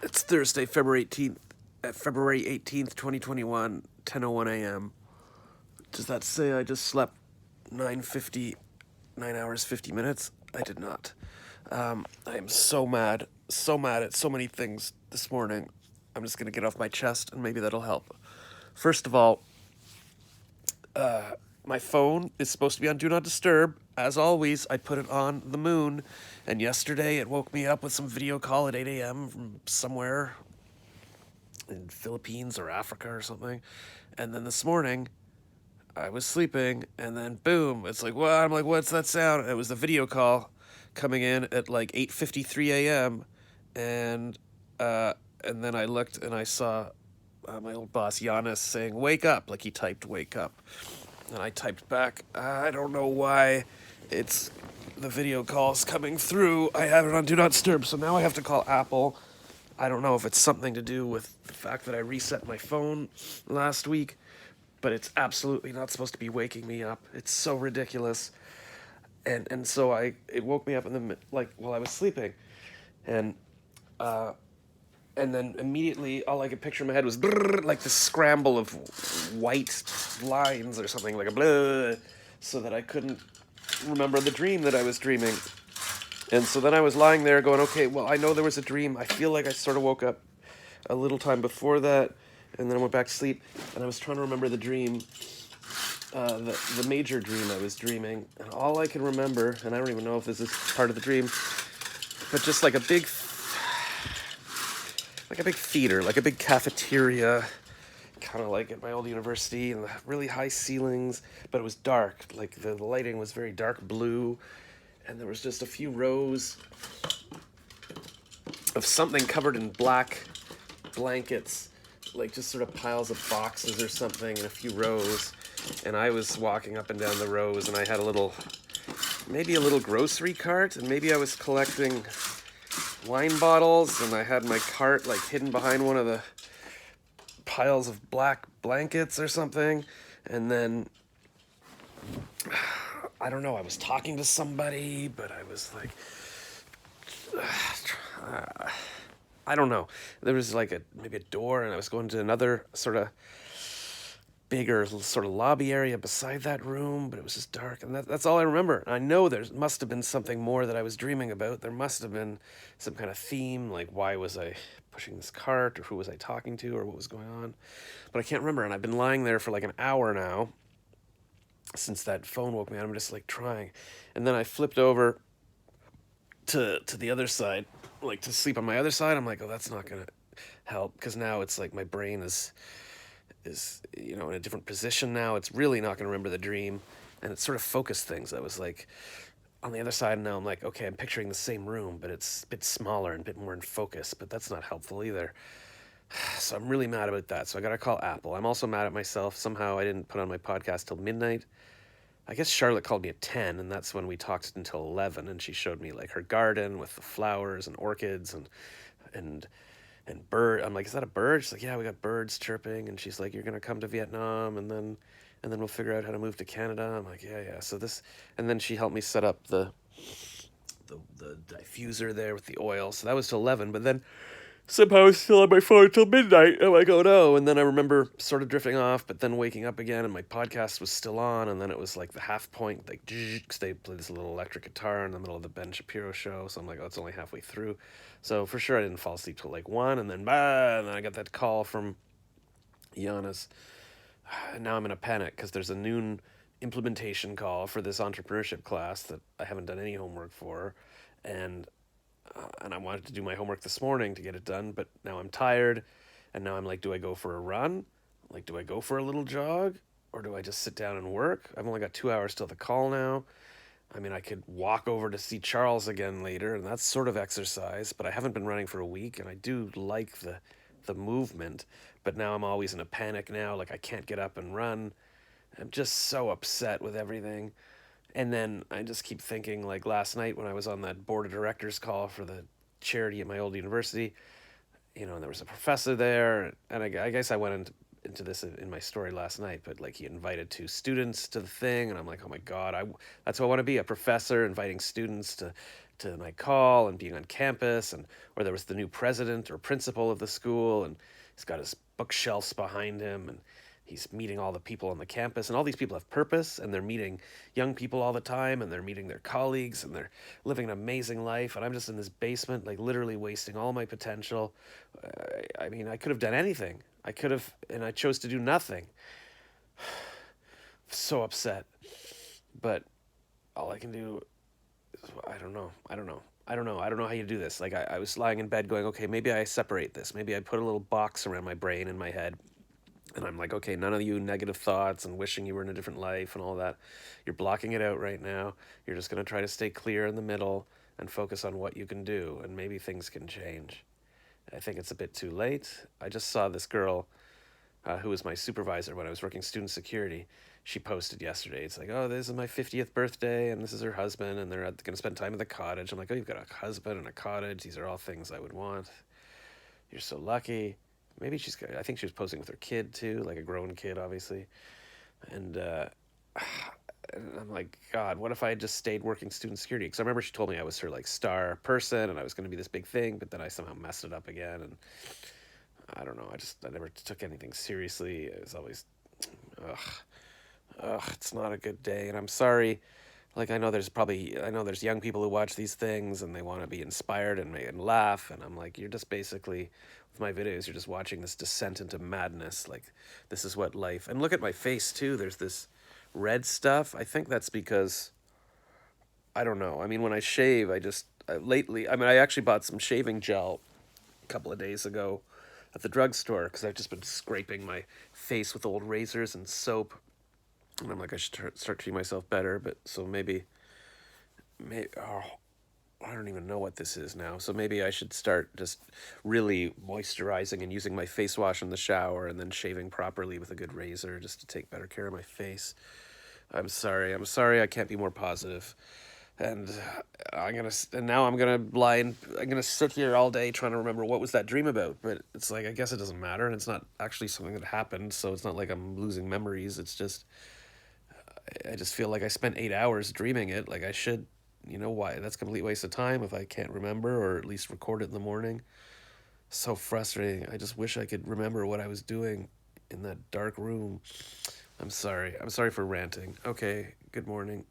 It's Thursday, February 18th, 2021, 10:01 a.m. Does that say I just slept 9 hours 50 minutes? I did not. I am so mad at so many things this morning. I'm just gonna get off my chest, and maybe that'll help. First of all, my phone is supposed to be on Do Not Disturb. As always, I put it on the moon, and yesterday it woke me up with some video call at 8 a.m. from somewhere in Philippines or Africa or something. And then this morning, I was sleeping, and then boom, it's like, what? I'm like, what's that sound? And it was the video call coming in at like 8:53 a.m. And and then I looked and I saw my old boss Giannis saying, "Wake up!" Like he typed, "Wake up," and I typed back, "I don't know why it's the video call's coming through. I have it on Do Not Disturb, so now I have to call Apple. I don't know if it's something to do with the fact that I reset my phone last week, but it's absolutely not supposed to be waking me up. It's so ridiculous." And so it woke me up in the like while I was sleeping, and and then immediately all I could picture in my head was brrr, like the scramble of white lines or something, like a blah, so that I couldn't remember the dream that I was dreaming. And so then I was lying there going, okay, well, I know there was a dream. I feel like I sort of woke up a little time before that, and then I went back to sleep, and I was trying to remember the dream, the major dream I was dreaming, and all I can remember, and I don't even know if this is part of the dream, but just like a big theater, like a big cafeteria, kind of like at my old university, and the really high ceilings, but it was dark. Like the lighting was very dark blue, and there was just a few rows of something covered in black blankets, like just sort of piles of boxes or something in a few rows. And I was walking up and down the rows, and I had maybe a little grocery cart, and maybe I was collecting wine bottles, and I had my cart like hidden behind one of the piles of black blankets or something. And then I don't know, I was talking to somebody, but I was like, I don't know. There was like maybe a door, and I was going to another sort of bigger sort of lobby area beside that room, but it was just dark, and that's all I remember. And I know there must have been something more that I was dreaming about. There must have been some kind of theme, like why was I pushing this cart, or who was I talking to, or what was going on. But I can't remember, and I've been lying there for like an hour now since that phone woke me up. I'm just like trying. And then I flipped over to the other side, like to sleep on my other side. I'm like, oh, that's not gonna help, because now it's like my brain is in a different position now. It's really not going to remember the dream, and it sort of focused things. I was like on the other side, and now I'm like, okay, I'm picturing the same room, but it's a bit smaller and a bit more in focus, but that's not helpful either. So I'm really mad about that. So I got to call Apple. I'm also mad at myself. Somehow I didn't put on my podcast till midnight. I guess Charlotte called me at 10, and that's when we talked until 11, and she showed me like her garden with the flowers and orchids and bird. I'm like, is that a bird? She's like, yeah, we got birds chirping. And she's like, you're gonna come to Vietnam, and then we'll figure out how to move to Canada. I'm like, yeah. So this, and then she helped me set up the diffuser there with the oil. So that was till 11. But then somehow I was still on my phone till midnight. I'm like, oh no. And then I remember sort of drifting off, but then waking up again, and my podcast was still on. And then it was like the half point, like, because they play this little electric guitar in the middle of the Ben Shapiro show. So I'm like, oh, it's only halfway through. So for sure I didn't fall asleep till like 1, and then I got that call from Giannis. And now I'm in a panic because there's a noon implementation call for this entrepreneurship class that I haven't done any homework for, and I wanted to do my homework this morning to get it done, but now I'm tired, and now I'm like, do I go for a run? Like, do I go for a little jog, or do I just sit down and work? I've only got 2 hours till the call now. I mean, I could walk over to see Charles again later, and that's sort of exercise, but I haven't been running for a week, and I do like the movement, but now I'm always in a panic now, like I can't get up and run. I'm just so upset with everything. And then I just keep thinking, like last night when I was on that board of directors call for the charity at my old university, and there was a professor there, and I guess I went into into this in my story last night, but like he invited two students to the thing, and I'm like, oh my god, that's what I want to be, a professor inviting students to my call and being on campus, and or there was the new president or principal of the school, and he's got his bookshelves behind him, and he's meeting all the people on the campus, and all these people have purpose, and they're meeting young people all the time, and they're meeting their colleagues, and they're living an amazing life, and I'm just in this basement, like literally wasting all my potential. I mean, I could have done anything. I could have, and I chose to do nothing. So upset, but all I can do is, I don't know. I don't know. I don't know. I don't know how you do this. Like, I was lying in bed going, okay, maybe I separate this. Maybe I put a little box around my brain and my head. And I'm like, okay, none of you negative thoughts and wishing you were in a different life and all that. You're blocking it out right now. You're just going to try to stay clear in the middle and focus on what you can do. And maybe things can change. I think it's a bit too late. I just saw this girl who was my supervisor when I was working student security. She posted yesterday. It's like, oh, this is my 50th birthday, and this is her husband, and they're going to spend time at the cottage. I'm like, oh, you've got a husband and a cottage. These are all things I would want. You're so lucky. Maybe I think she was posting with her kid too, like a grown kid, obviously. And, and I'm like, God, what if I had just stayed working student security? Because I remember she told me I was her like star person and I was going to be this big thing, but then I somehow messed it up again. And I don't know. I never took anything seriously. It was always, ugh, it's not a good day. And I'm sorry. Like I know there's young people who watch these things and they want to be inspired and laugh. And I'm like, you're just basically with my videos, you're just watching this descent into madness. Like this is what life. And look at my face too. There's this red stuff. I think that's because I don't know. I mean, when I shave, lately. I mean, I actually bought some shaving gel a couple of days ago at the drugstore because I've just been scraping my face with old razors and soap, and I'm like, I should start treating myself better. But so maybe I don't even know what this is now. So maybe I should start just really moisturizing and using my face wash in the shower and then shaving properly with a good razor just to take better care of my face. I'm sorry. I'm sorry. I can't be more positive. And now I'm gonna I'm gonna sit here all day trying to remember what was that dream about. But it's like I guess it doesn't matter, and it's not actually something that happened. So it's not like I'm losing memories. It's just I just feel like I spent 8 hours dreaming it. Like I should, why? That's a complete waste of time if I can't remember or at least record it in the morning. So frustrating. I just wish I could remember what I was doing in that dark room. I'm sorry. I'm sorry for ranting. Okay. Good morning.